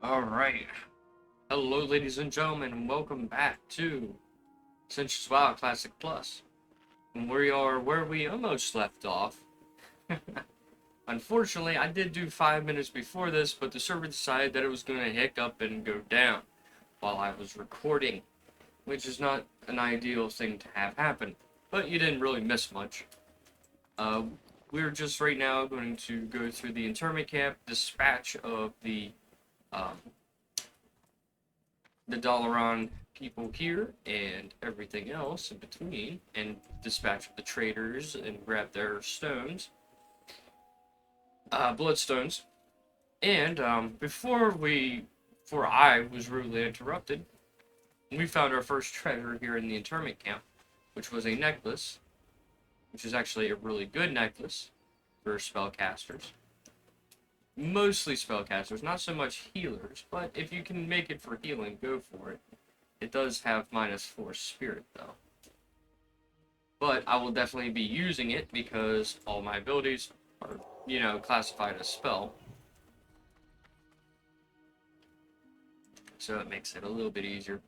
Alright. Hello, ladies and gentlemen, and welcome back to Ascension WoW Classic Plus. And we are where we almost left off. Unfortunately, I did do 5 minutes before this, but the server decided that it was going to hiccup and go down while I was recording, which is not an ideal thing to have happen. But you didn't really miss much. We're just right now going to go through the internment camp, dispatch of the Dalaran people here and everything else in between, and dispatch the traders and grab their stones, bloodstones. And before I was rudely interrupted, we found our first treasure here in the internment camp, which was a necklace, which is actually a really good necklace for spellcasters. Mostly spellcasters, not so much healers, but if you can make it for healing, go for it. It does have -4 spirit, though. But I will definitely be using it because all my abilities are, classified as spell. So it makes it a little bit easier.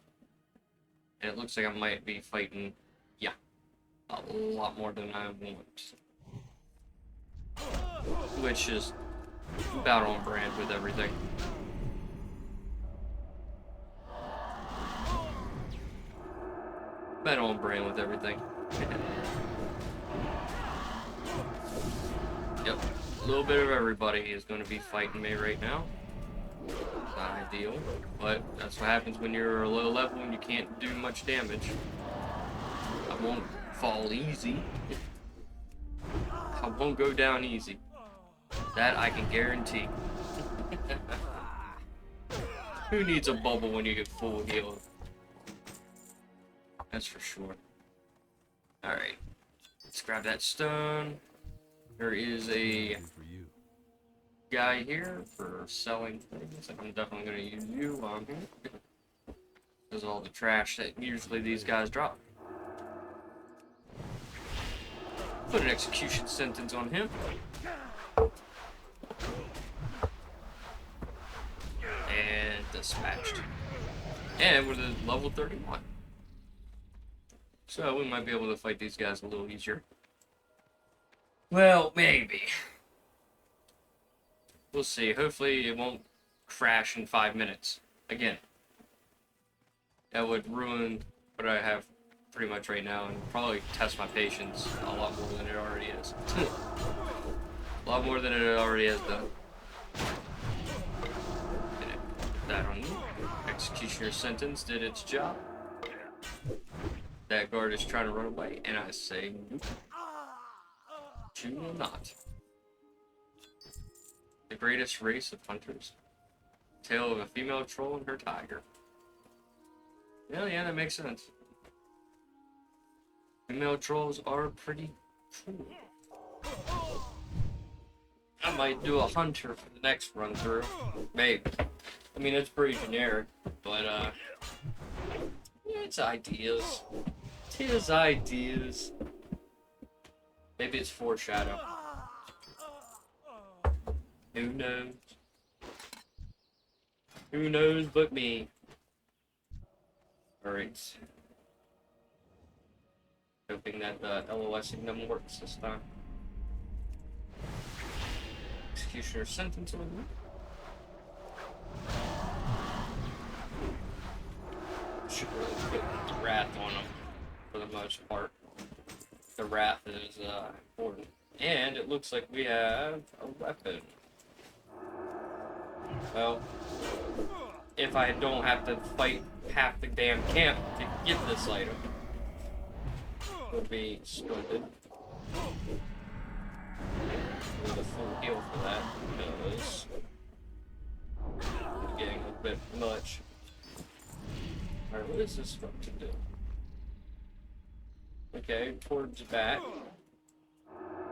And it looks like I might be fighting, a lot more than I want. Which is about on brand with everything. About on brand with everything. Yep, a little bit of everybody is going to be fighting me right now. It's not ideal, but that's what happens when you're a low level and you can't do much damage. I won't fall easy. I won't go down easy. That I can guarantee. Who needs a bubble when you get full healed? That's for sure. Alright. Let's grab that stone. There is a guy here for selling things. I'm definitely going to use you while I'm here. This is all the trash that usually these guys drop. Put an execution sentence on him. And dispatched. And we're at level 31. So we might be able to fight these guys a little easier. Well, maybe. We'll see. Hopefully it won't crash in 5 minutes. Again. That would ruin what I have pretty much right now and probably test my patience a lot more than it already is. A lot more than it already has done. That on you. Executioner sentence did its job. That guard is trying to run away, and I say, nope. You will not. The greatest race of hunters. Tale of a female troll and her tiger. Yeah, that makes sense. Female trolls are pretty cool. I might do a hunter for the next run through. Maybe. I mean, it's pretty generic, but, it's ideas. Tis ideas. Maybe it's foreshadow. Who knows? Who knows but me? Alright. Hoping that the LOS signal works this time. Executioner sentence on you. Should really put the wrath on them for the most part. The wrath is important. And it looks like we have a weapon. Well, if I don't have to fight half the damn camp to get this item, would be splendid. With a full heal for that, because I'm getting a bit much. Alright, what is this supposed to do? Okay, towards the back.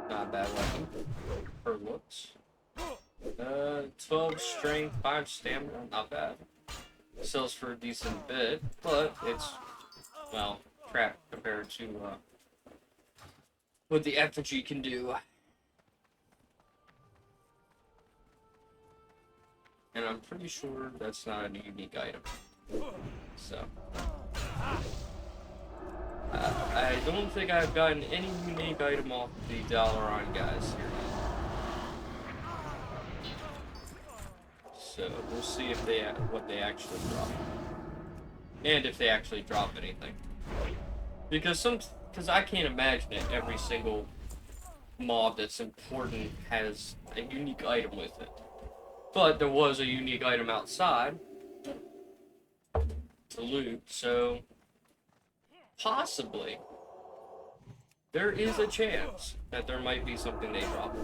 Not a bad weapon. Her looks. 12 strength, 5 stamina, not bad. Sells for a decent bit, but it's, well, crap compared to what the effigy can do. And I'm pretty sure that's not a unique item. So, I don't think I've gotten any unique item off the Dalaran guys here. So we'll see if what they actually drop, and if they actually drop anything. Because I can't imagine that every single mob that's important has a unique item with it. But there was a unique item outside to loot, so possibly there is a chance that there might be something they drop.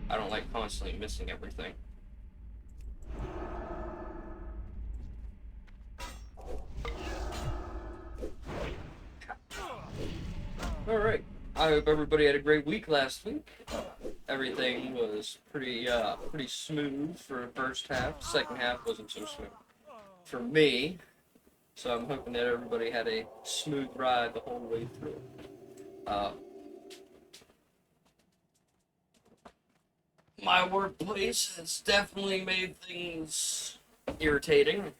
I don't like constantly missing everything. Alright, I hope everybody had a great week last week. Everything was pretty smooth for the first half. Second half wasn't so smooth for me. So I'm hoping that everybody had a smooth ride the whole way through. My workplace has definitely made things irritating.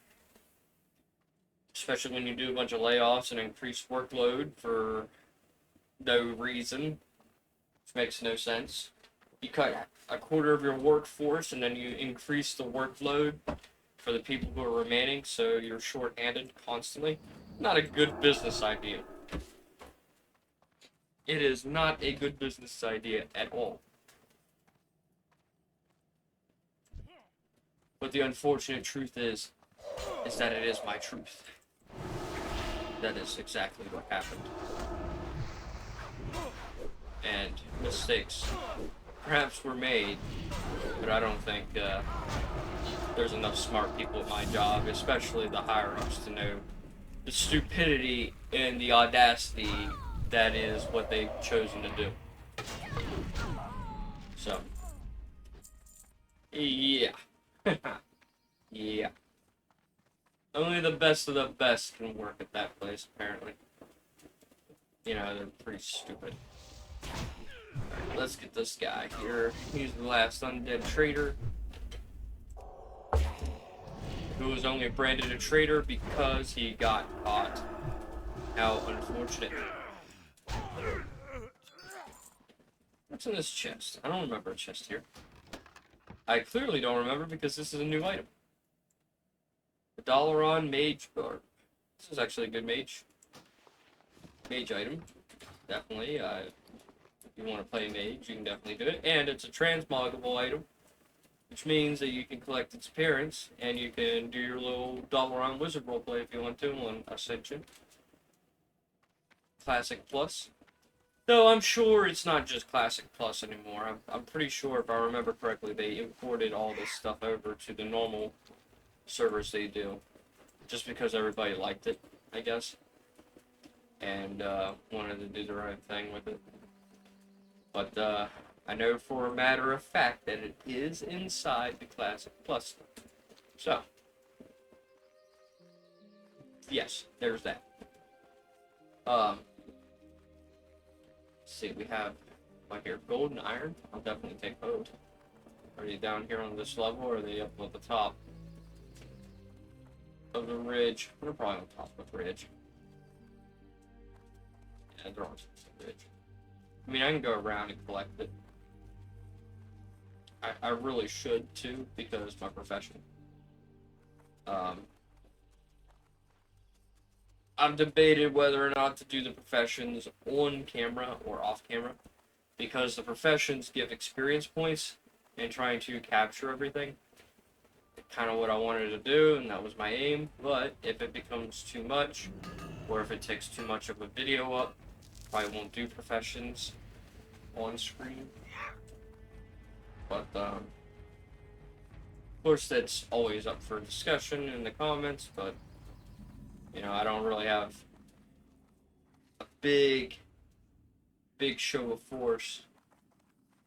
Especially when you do a bunch of layoffs and increased workload for no reason. Which makes no sense. You cut a quarter of your workforce and then you increase the workload for the people who are remaining, so you're short-handed constantly. Not a good business idea. It is not a good business idea at all. But the unfortunate truth is that it is my truth. That is exactly what happened. And mistakes perhaps were made, but I don't think there's enough smart people at my job, especially the higher-ups, to know the stupidity and the audacity that is what they've chosen to do. So, yeah. Yeah. Only the best of the best can work at that place, apparently. You know, they're pretty stupid. Alright, let's get this guy here. He's the last undead traitor, who was only branded a traitor because he got caught. How unfortunate. What's in this chest? I don't remember a chest here. I clearly don't remember because this is a new item. The Dalaran Mage Barb. This is actually a good mage item. Definitely. If you want to play mage, you can definitely do it. And it's a transmoggable item, which means that you can collect its appearance, and you can do your little Dalaran Wizard roleplay if you want to on Ascension. Classic Plus. Though I'm sure it's not just Classic Plus anymore. I'm pretty sure, if I remember correctly, they imported all this stuff over to the normal servers they do. Just because everybody liked it, I guess. And wanted to do their own thing with it. But I know for a matter of fact that it is inside the Classic Plus. So, yes, there's that. See, we have like here gold and iron. I'll definitely take both. Are they down here on this level, or are they up at the top of the ridge? They're probably on top of the ridge. Yeah, they're on top of the ridge. I mean, I can go around and collect it. I really should too, because my profession. I've debated whether or not to do the professions on camera or off camera, because the professions give experience points, and trying to capture everything, kind of what I wanted to do, and that was my aim. But if it becomes too much, or if it takes too much of a video up, probably won't do professions on screen. But of course, that's always up for discussion in the comments. But you know, I don't really have a big show of force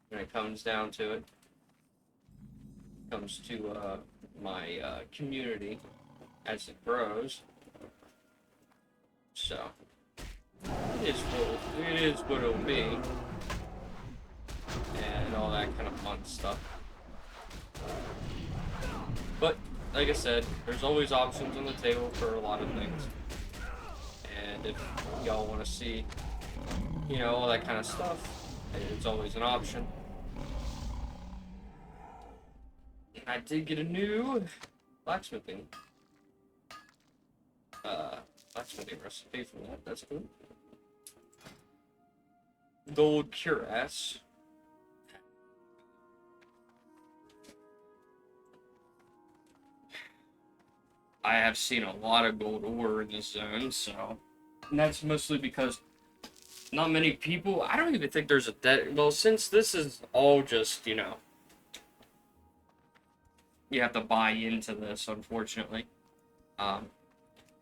when it comes down to it. Comes to my community as it grows. So it is what it'll be, and all that kind of fun stuff. But like I said, there's always options on the table for a lot of things. And if y'all want to see, all that kind of stuff, it's always an option. I did get a new blacksmithing, uh, blacksmithing recipe for that. That's cool. Gold cuirass. I have seen a lot of gold ore in this zone, so. And that's mostly because not many people. I don't even think there's well, since this is all just, you have to buy into this, unfortunately. Um,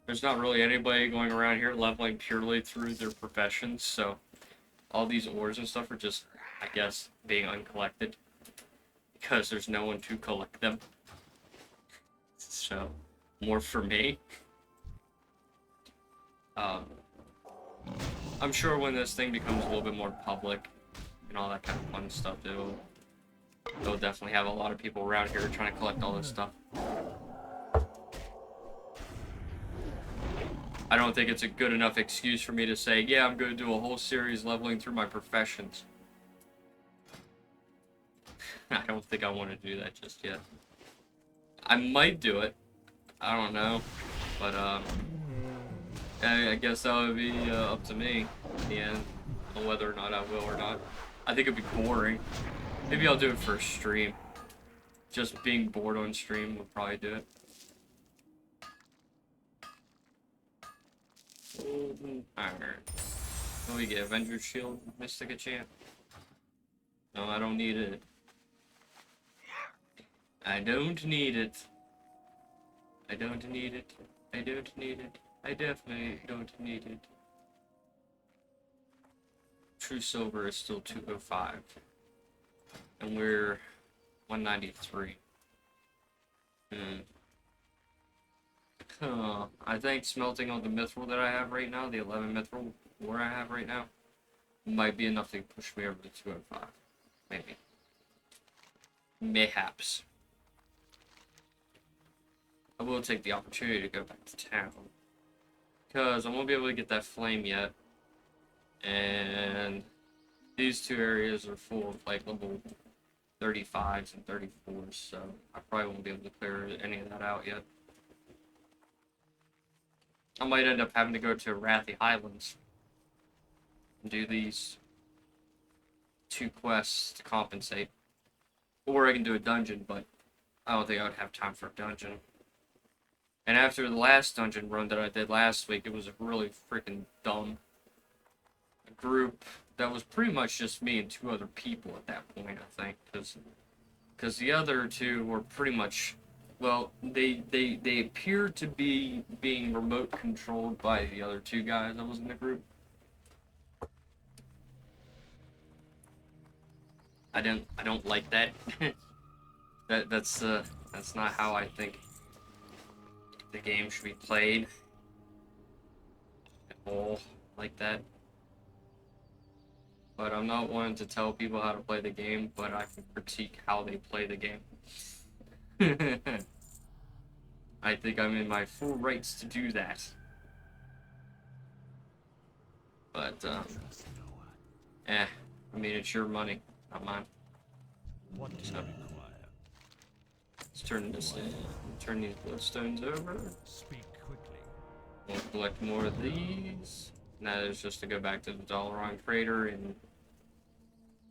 there's not really anybody going around here leveling purely through their professions, so all these ores and stuff are just, I guess, being uncollected because there's no one to collect them. So, more for me. I'm sure when this thing becomes a little bit more public and all that kind of fun stuff, they'll definitely have a lot of people around here trying to collect all this stuff. I don't think it's a good enough excuse for me to say, yeah, I'm going to do a whole series leveling through my professions. I don't think I want to do that just yet. I might do it. I don't know. But, I guess that would be up to me in the end on whether or not I will or not. I think it'd be boring. Maybe I'll do it for a stream. Just being bored on stream would probably do it. Alright. What do we get? Avenger Shield, Mystic Enchant? No, I don't need it. I don't need it. I don't need it. I don't need it. I definitely don't need it. True Silver is still 205. And we're 193. I think smelting on the mithril that I have right now, the 11 mithril ore I have right now, might be enough to push me over to 205. Maybe. Mayhaps. I will take the opportunity to go back to town. Because I won't be able to get that flame yet. And these two areas are full of like level 35s and 34s, so I probably won't be able to clear any of that out yet. I might end up having to go to Wrathy Highlands and do these 2 quests to compensate. Or I can do a dungeon, but I don't think I would have time for a dungeon. And after the last dungeon run that I did last week, it was a really freaking dumb group that was pretty much just me and 2 other people at that point, I think. Because the other 2 were pretty much, well, they appeared to be being remote controlled by the other 2 guys that was in the group. I don't like that. That's not how I think the game should be played at all, like that. But I'm not one to tell people how to play the game, but I can critique how they play the game. I think I'm in my full rights to do that. But, I mean, it's your money, not mine. So, let's turn this in. Turn these bloodstones over. Speak quickly. We'll collect more of these. And that is just to go back to the Dalaran crater and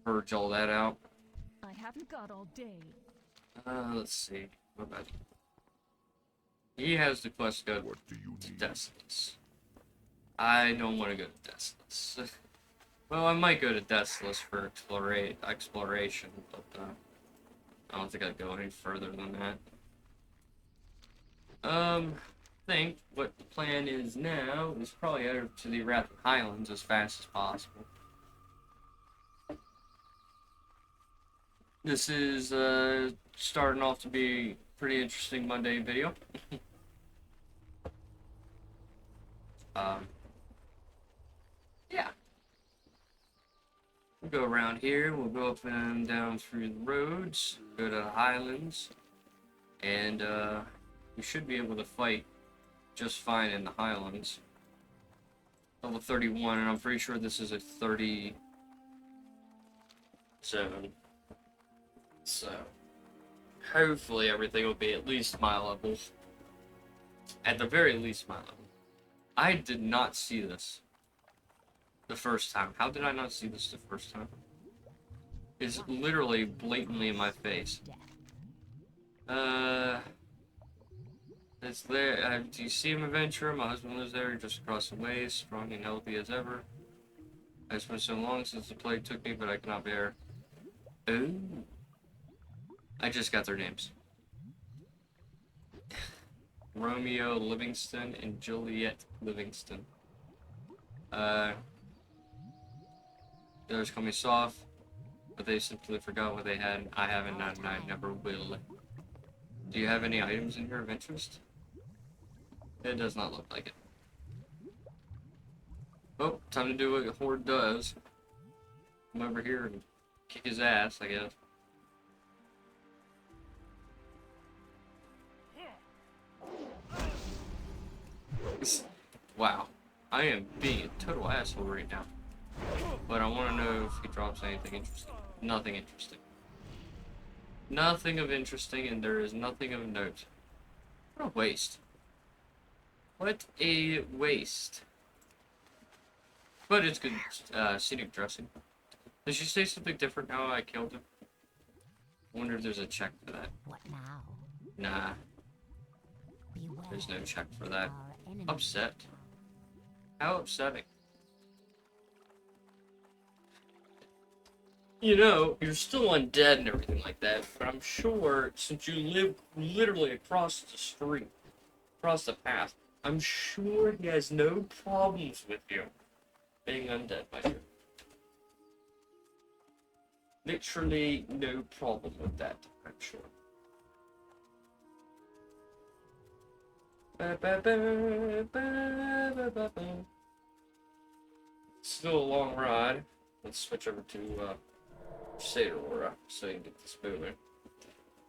purge all that out. I haven't got all day. Let's see. What about he has the quest to go to Desolus. I don't want to go to Desolus. Well, I might go to Desolus for exploration, but I don't think I'd go any further than that. I think what the plan is now is probably head to the Wrathy Highlands as fast as possible. This is starting off to be a pretty interesting Monday video. Yeah. We'll go around here, we'll go up and down through the roads, go to the Highlands, And we should be able to fight just fine in the Highlands. Level 31, and I'm pretty sure this is a 37. So, hopefully everything will be at least my level. At the very least my level. I did not see this the first time. How did I not see this the first time? It's literally blatantly in my face. It's there. Do you see him, adventurer? My husband lives there, just across the way, strong and healthy as ever. It's been so long since the plague took me, but I cannot bear. Ooh. I just got their names. Romeo Livingston and Juliet Livingston. Those call me soft, but they simply forgot what they had. I haven't, and I never will. Do you have any items in here of interest? It does not look like it. Oh, time to do what a horde does. Come over here and kick his ass, I guess. Wow. I am being a total asshole right now. But I want to know if he drops anything interesting. Nothing interesting. Nothing of interesting, and there is nothing of note. What a waste. What a waste. But it's good scenic dressing. Did she say something different now I killed him? I wonder if there's a check for that. What now? Nah, Beware there's no check for that. our enemy. Upset. How upsetting. You know, you're still undead and everything like that, but I'm sure since you live literally across the street, across the path, I'm sure he has no problems with you being undead, my dear. Literally no problem with that, I'm sure. Still a long ride. Let's switch over to Aurora so you can get this moving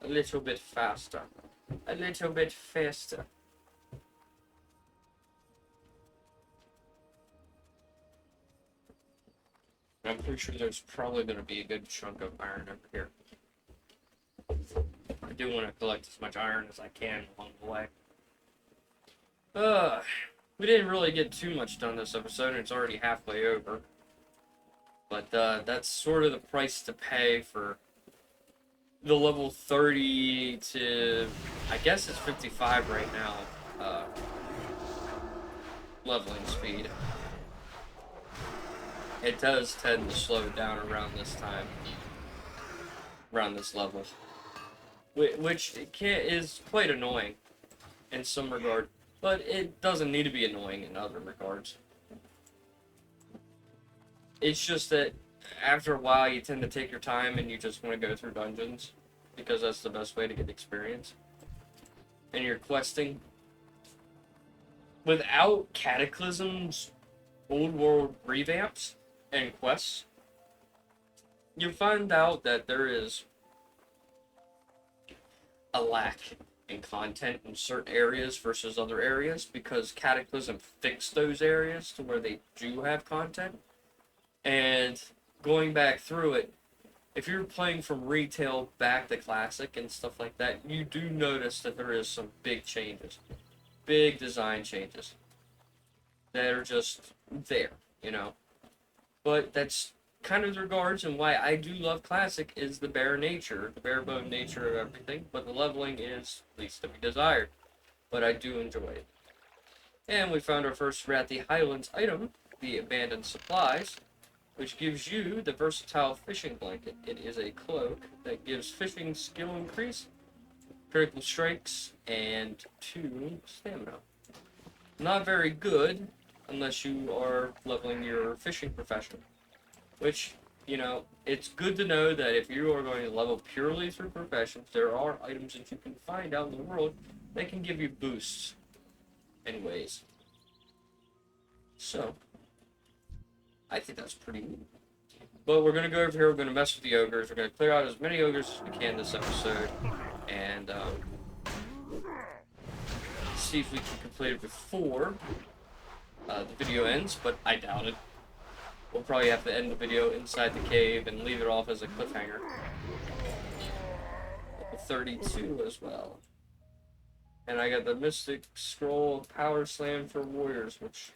a little bit faster. A little bit faster. I'm pretty sure there's probably going to be a good chunk of iron over here. I do want to collect as much iron as I can along the way. We didn't really get too much done this episode, and it's already halfway over. But that's sort of the price to pay for the level 30 to, I guess it's 55 right now, leveling speed. It does tend to slow down around this time, around this level, which is quite annoying in some regard, but it doesn't need to be annoying in other regards. It's just that after a while you tend to take your time and you just want to go through dungeons because that's the best way to get experience. And you're questing. Without Cataclysm's old world revamps and quests, you find out that there is a lack in content in certain areas versus other areas because Cataclysm fixed those areas to where they do have content. And going back through it, if you're playing from retail back to classic and stuff like that, you do notice that there is some big changes. Big design changes. That are just there, you know. But that's kind of the regards, and why I do love classic is the bare nature, the bare bone nature of everything, but the leveling is least to be desired. But I do enjoy it. And we found our first Wrathy Highlands item, the Abandoned Supplies, which gives you the versatile fishing blanket. It is a cloak that gives fishing skill increase, critical strikes, and 2 stamina. Not very good unless you are leveling your fishing profession, which, you know, it's good to know that if you are going to level purely through professions, there are items that you can find out in the world that can give you boosts anyways. So I think that's pretty neat. But we're going to go over here, we're going to mess with the ogres, we're going to clear out as many ogres as we can this episode, and see if we can complete it before the video ends, but I doubt it. We'll probably have to end the video inside the cave and leave it off as a cliffhanger. 32 as well. And I got the Mystic Scroll of Power Slam for Warriors, which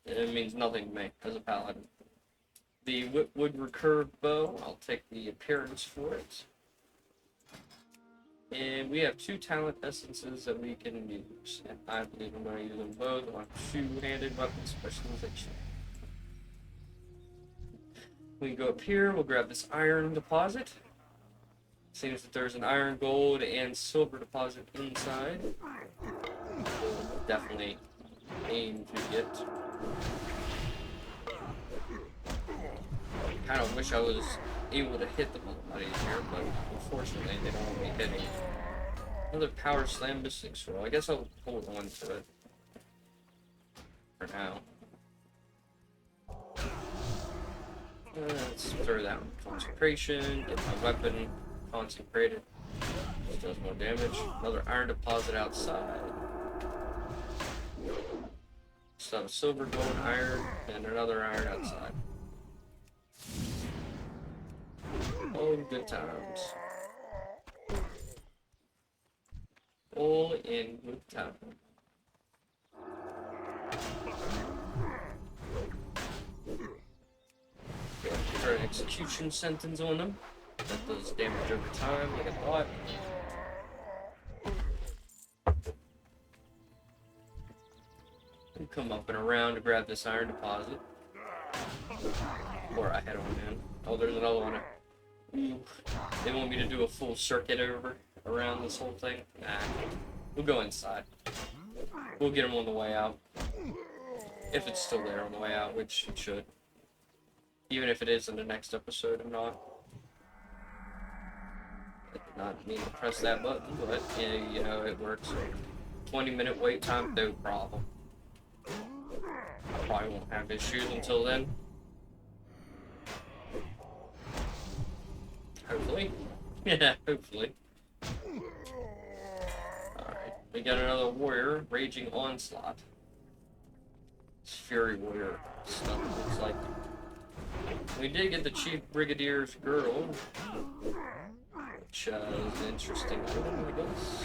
it means nothing to me as a paladin. The Whipwood Recurve Bow, I'll take the appearance for it. And we have 2 talent essences that we can use. And I believe I'm going to use them both on 2-handed weapon specialization. We can go up here, we'll grab this iron deposit. Seems that there's an iron, gold, and silver deposit inside. We'll definitely aim to get. Kind of wish I was able to hit them a lot easier, but unfortunately they don't want me hitting. Another Power Slam Mystic Scroll. I guess I'll hold on to it for now. Let's throw that in consecration, get my weapon consecrated. It does more damage. Another iron deposit outside. Some silver, gold, iron, and another iron outside. Oh, good times. All in good time. Throw an execution sentence on them. That does damage over time, like I thought. And come up and around to grab this iron deposit. Or I head on in. Oh, there's another one. Ooh. They want me to do a full circuit around this whole thing. Nah. We'll go inside. We'll get them on the way out. If it's still there on the way out, which it should. Even if it is in the next episode or not. I did not mean to press that button, but yeah, you know, it works. 20-minute wait time, no problem. I probably won't have issues until then. Hopefully. Yeah, hopefully. Alright, we got another warrior, Raging Onslaught. It's Fury Warrior stuff, it looks like. We did get the Chief Brigadier's Girdle, which is an interesting item, I guess.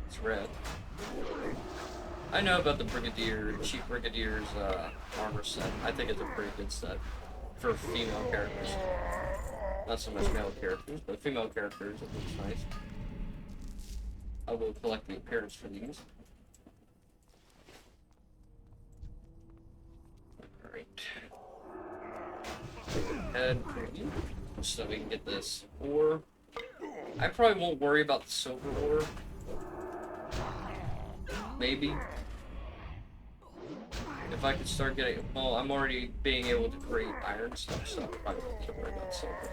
It's red. I know about the Chief Brigadier's armor set. I think it's a pretty good set for female characters. Not so much male characters, but female characters, it looks nice. I will collect the appearance for these. Alright. Head so we can get this ore. I probably won't worry about the silver ore. Maybe. If I could start getting, well, I'm already being able to create iron stuff, so I probably won't have to worry about silver.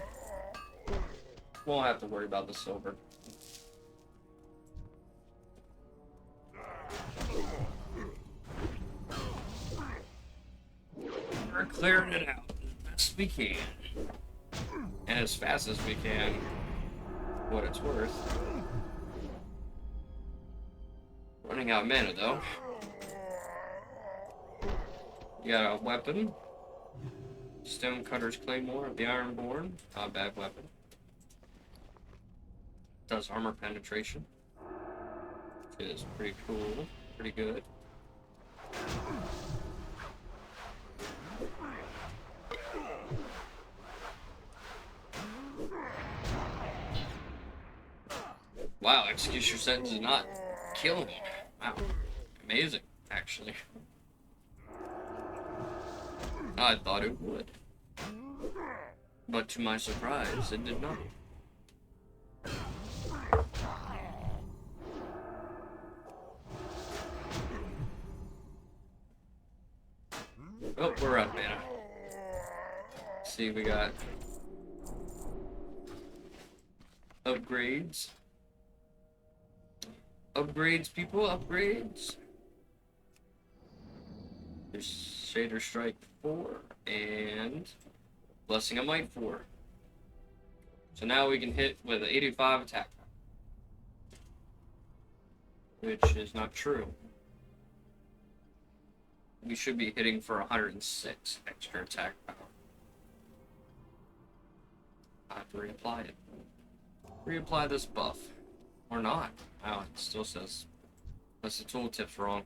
Won't have to worry about the silver. We're clearing it out as best we can. And as fast as we can, what it's worth. Running out of mana though. You got a weapon. Stonecutter's Claymore of the Ironborn. Not a bad weapon. Does armor penetration. Which is pretty cool. Pretty good. Wow, execution sentence is not killing me. Wow. Amazing, actually. I thought it would. But to my surprise, it did not. Oh, we're up, mana. See, we got upgrades. Upgrades, people, upgrades. There's Shader Strike 4 and Blessing of Might 4. So now we can hit with an 85 attack. which is not true. We should be hitting for 106 extra attack power. I have to reapply it. Reapply this buff. Or not. Oh, it still says... Unless the tooltip's wrong.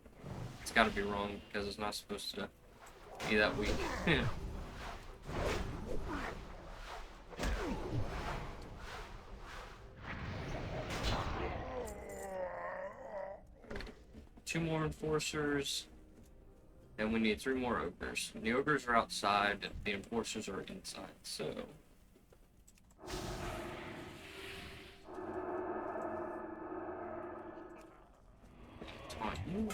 It's gotta be wrong, because it's not supposed to be that weak. 2 more enforcers, and we need 3 more ogres. The ogres are outside, the enforcers are inside, so... Taunt you.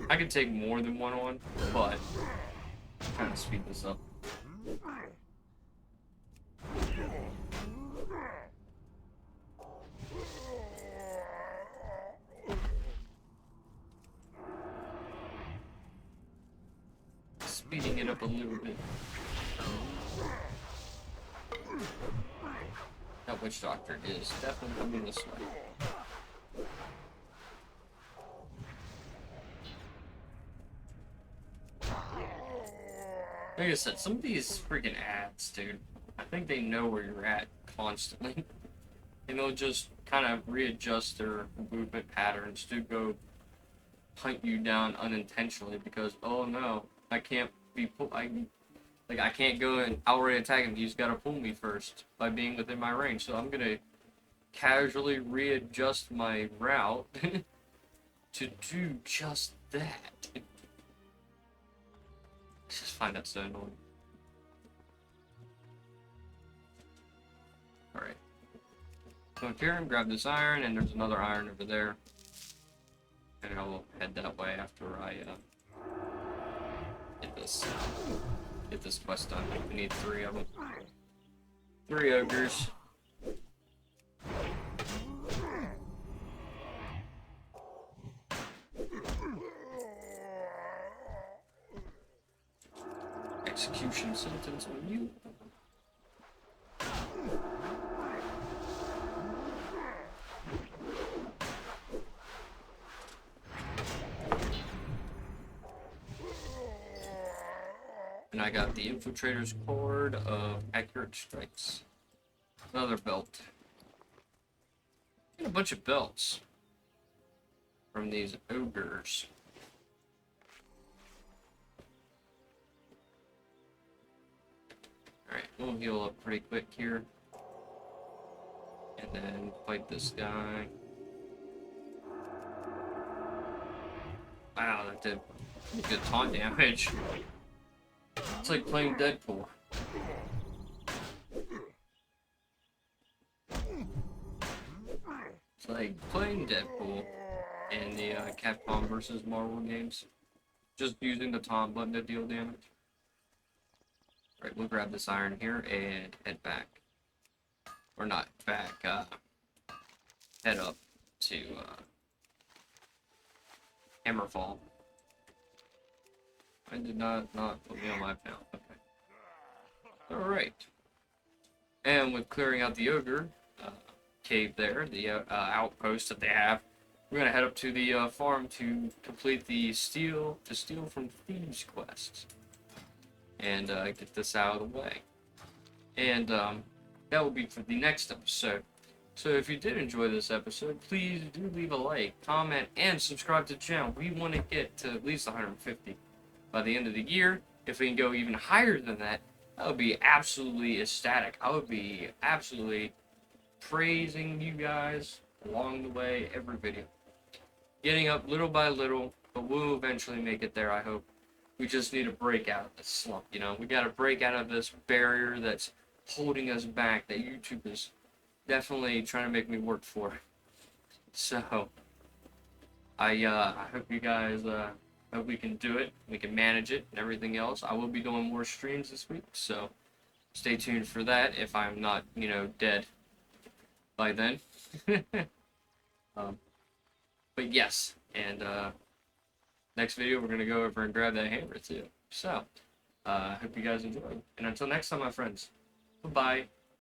I could take more than one on, but kind of speed this up. Speeding it up a little bit. That witch doctor is definitely coming this way. Like I said, some of these freaking ads, dude, I think they know where you're at constantly. And they'll just kind of readjust their movement patterns to go hunt you down unintentionally because, oh no, I can't be I can't go and outright attack him. He's got to pull me first by being within my range. So I'm gonna casually readjust my route to do just that. I just find that so annoying. All right. So up here and grab this iron, and there's another iron over there, and I'll head that way after I get this quest done. We need 3 of them. 3 ogres. Execution sentence on you. And I got the Infiltrator's Cord of Accurate Strikes. Another belt. And a bunch of belts from these ogres. Alright, we'll heal up pretty quick here. And then fight this guy. Wow, that did good taunt damage. It's like playing Deadpool. It's like playing Deadpool in the Capcom vs. Marvel games. Just using the taunt button to deal damage. Right, we'll grab this iron here and head back. Or not back, head up to Hammerfall. I did not put me on my account. Okay. Alright. And with clearing out the ogre cave there, the outpost that they have, we're going to head up to the farm to complete the Steal from Thieves quest. And get this out of the way. And that will be for the next episode. So if you did enjoy this episode, please do leave a like, comment, and subscribe to the channel. We want to get to at least 150 by the end of the year. If we can go even higher than that, that would be absolutely ecstatic. I would be absolutely praising you guys along the way, every video. Getting up little by little, but we'll eventually make it there, I hope. We just need to break out of this slump, you know? We got to break out of this barrier that's holding us back, that YouTube is definitely trying to make me work for. So, I hope you guys, hope we can do it, we can manage it, and everything else. I will be doing more streams this week, so stay tuned for that if I'm not, you know, dead by then. But yes, and next video we're going to go over and grab that hammer too. So, hope you guys enjoyed. And until next time, my friends, bye-bye.